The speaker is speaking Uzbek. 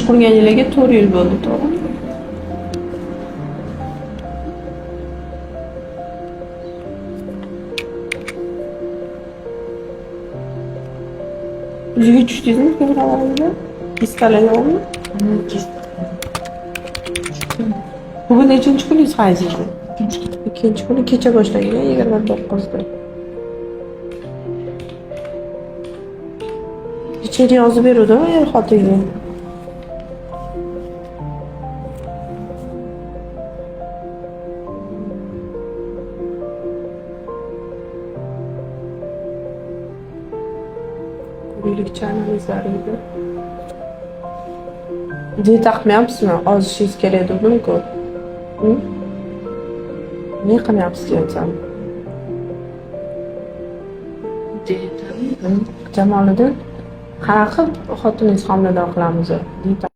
qurganinglarga 4 yil bo'ldi, to'g'rimi? O'ziga tushdingizmi fevralda? Kistalar yo'qmi? Bugun nechinchi kuningiz hayzingizda? Ikkinchi kuni kecha boshlangan 29da. Kechada yozib beruvdim er-xotinga. Birlikcha analizlar edi. Dieta taqmayapsizmi? Ozishingiz kerak dedim-ku. Ne qilmayapsiz deyapsan? Diyetami? Jamoliddin, qanaqa xotiningiz homilador qilamiz? Dieta